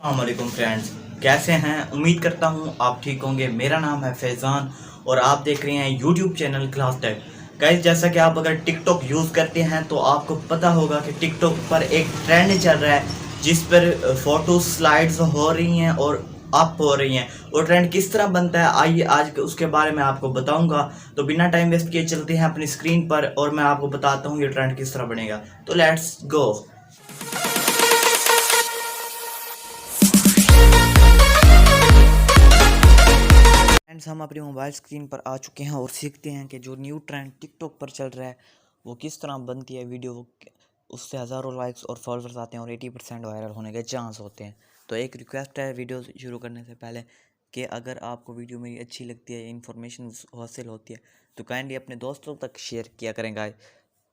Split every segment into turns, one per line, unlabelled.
अस्सलामुअलैकुम फ्रेंड्स, कैसे हैं? उम्मीद करता हूँ आप ठीक होंगे। मेरा नाम है फैज़ान और आप देख रहे हैं YouTube channel Class Tech. Guys, जैसा कि आप अगर टिकटॉक यूज़ करते हैं तो आपको पता होगा कि टिकटॉक पर एक ट्रेंड चल रहा है जिस पर फ़ोटो स्लाइड्स हो रही हैं और अप हो रही हैं। वो ट्रेंड किस तरह बनता है, आइए आज उसके बारे में आपको बताऊंगा। तो बिना टाइम वेस्ट किए चलते हैं अपनी स्क्रीन पर और मैं आपको बताता हूँ ये ट्रेंड किस तरह बनेगा। तो लेट्स गो। फ्रेंड्स, हम अपनी मोबाइल स्क्रीन पर आ चुके हैं और सीखते हैं कि जो न्यू ट्रेंड टिकटॉक पर चल रहा है वो किस तरह बनती है वीडियो। उससे हज़ारों लाइक्स और फॉलोअर्स आते हैं और 80% वायरल होने के चांस होते हैं। तो एक रिक्वेस्ट है वीडियो शुरू करने से पहले कि अगर आपको वीडियो मेरी अच्छी लगती है, इन्फॉर्मेशन हासिल होती है, तो काइंडली अपने दोस्तों तक शेयर किया करें गाइस,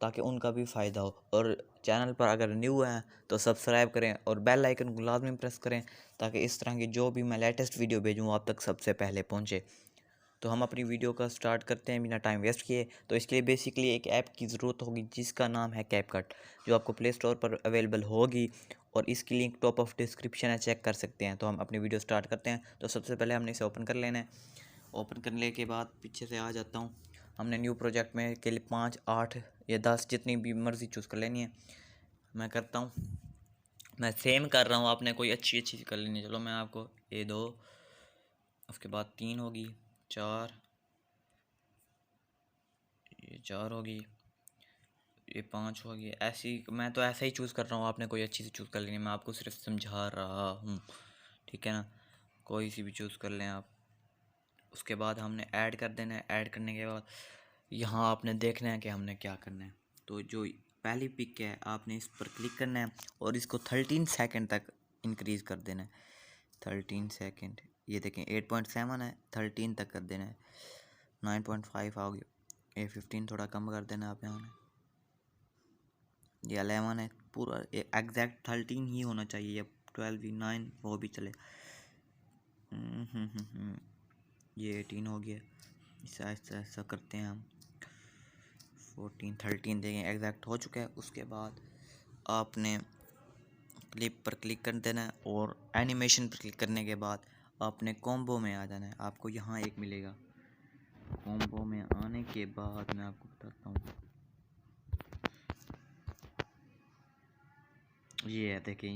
ताकि उनका भी फ़ायदा हो। और चैनल पर अगर न्यू हैं तो सब्सक्राइब करें और बेल आइकन को लाजमी प्रेस करें ताकि इस तरह की जो भी मैं लेटेस्ट वीडियो भेजूँ आप तक सबसे पहले पहुँचे। तो हम अपनी वीडियो का स्टार्ट करते हैं बिना टाइम वेस्ट किए। तो इसके लिए बेसिकली एक ऐप की ज़रूरत होगी जिसका नाम है कैपकट, जो आपको प्ले स्टोर पर अवेलेबल होगी और इसकी लिंक टॉप ऑफ डिस्क्रिप्शन है, चेक कर सकते हैं। तो हम अपनी वीडियो स्टार्ट करते हैं। तो सबसे पहले हमने इसे ओपन कर लेना है। ओपन करने के बाद पीछे से आ जाता हूँ। हमने न्यू प्रोजेक्ट में के लिए 5, 8 या 10 जितनी भी मर्ज़ी चूज़ कर लेनी है। मैं करता हूँ, मैं सेम कर रहा हूँ, आपने कोई अच्छी अच्छी कर लेनी है। चलो मैं आपको ये 2, उसके बाद 3 होगी, 4, ये 4 होगी, ये 5 होगी। ऐसी मैं तो ऐसा ही चूज़ कर रहा हूँ, आपने कोई अच्छी सी चूज़ कर लेनी है। मैं आपको सिर्फ समझा रहा हूँ, ठीक है ना। कोई सी भी चूज़ कर लें आप। उसके बाद हमने ऐड कर देना है। ऐड करने के बाद यहाँ आपने देखना है कि हमने क्या करना है। तो जो पहली पिक है आपने इस पर क्लिक करना है और इसको 13 सेकंड तक इंक्रीज़ कर देना है। 13 सेकंड, ये देखें 8.7 है, 13 तक कर देना है। 9.5 आ गया। ये 15 थोड़ा कम कर देना आप यहाँ। ये 11 है, पूरा एग्जैक्ट 13 ही होना चाहिए, या 12 भी, 9 वो भी चले। ये 18 हो गया। ऐसा ऐसा ऐसा करते हैं हम। 14, 13 देखें एग्जैक्ट हो चुका है। उसके बाद आपने क्लिप पर क्लिक कर देना है और एनिमेशन पर क्लिक करने के बाद आपने कॉम्बो में आ जाना है। आपको यहाँ एक मिलेगा। कॉम्बो में आने के बाद मैं आपको बताता हूँ, ये है देखें,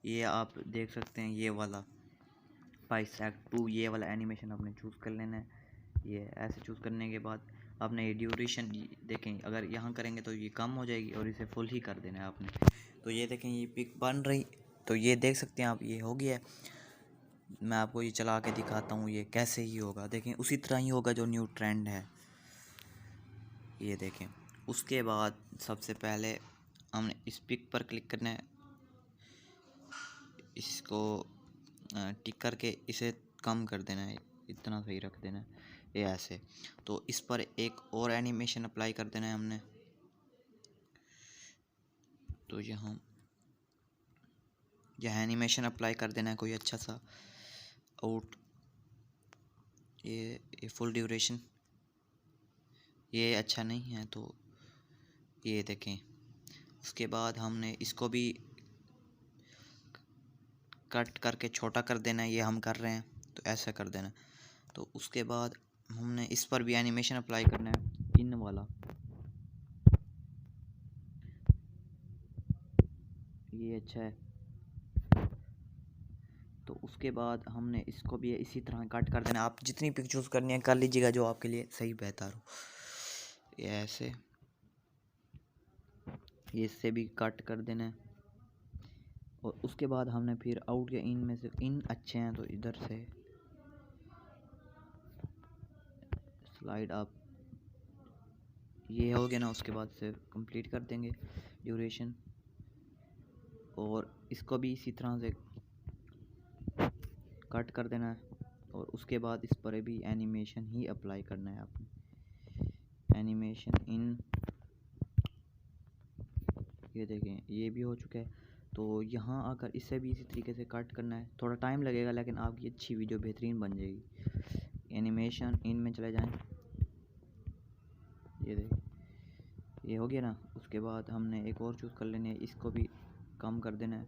ये आप देख सकते हैं, ये वाला बाइसेक्ट 2, ये वाला एनिमेशन आपने चूज़ कर लेना है। ये ऐसे चूज़ करने के बाद आपने ये ड्यूरेशन देखें, अगर यहाँ करेंगे तो ये कम हो जाएगी और इसे फुल ही कर देना है आपने। तो ये देखें ये पिक बन रही, तो ये देख सकते हैं आप, ये हो गया है। मैं आपको ये चला के दिखाता हूँ ये कैसे ही होगा। देखें उसी तरह ही होगा जो न्यू ट्रेंड है, ये देखें। उसके बाद सबसे पहले हमने इस पिक पर क्लिक करना है, इसको टिक करके इसे कम कर देना है, इतना सही रख देना है, ये ऐसे। तो इस पर एक और एनिमेशन अप्लाई कर देना है हमने। तो यहाँ एनिमेशन अप्लाई कर देना है कोई अच्छा सा आउट। ये फुल ड्यूरेशन ये अच्छा नहीं है, तो ये देखें। उसके बाद हमने इसको भी कट करके छोटा कर देना है, ये हम कर रहे हैं तो ऐसा कर देना है। तो उसके बाद हमने इस पर भी एनिमेशन अप्लाई करना है, इन वाला। ये अच्छा है। तो उसके बाद हमने इसको भी इसी तरह कट कर देना। आप जितनी पिक चूज़ करनी है कर लीजिएगा जो आपके लिए सही बेहतर हो। ये ऐसे, ये इससे भी कट कर देना है। और उसके बाद हमने फिर आउट या इन में से इन अच्छे हैं तो इधर से स्लाइड आप, ये हो गया ना। उसके बाद से कंप्लीट कर देंगे ड्यूरेशन और इसको भी इसी तरह से कट कर देना है। और उसके बाद इस पर भी एनिमेशन ही अप्लाई करना है आपने। एनिमेशन इन, ये देखें ये भी हो चुका है। तो यहाँ आकर इसे भी इसी तरीके से कट करना है, थोड़ा टाइम लगेगा लेकिन आपकी अच्छी वीडियो बेहतरीन बन जाएगी। एनिमेशन इन में चले जाएं, ये देखें ये हो गया ना। उसके बाद हमने एक और चूज़ कर लेनी है, इसको भी कम कर देना है।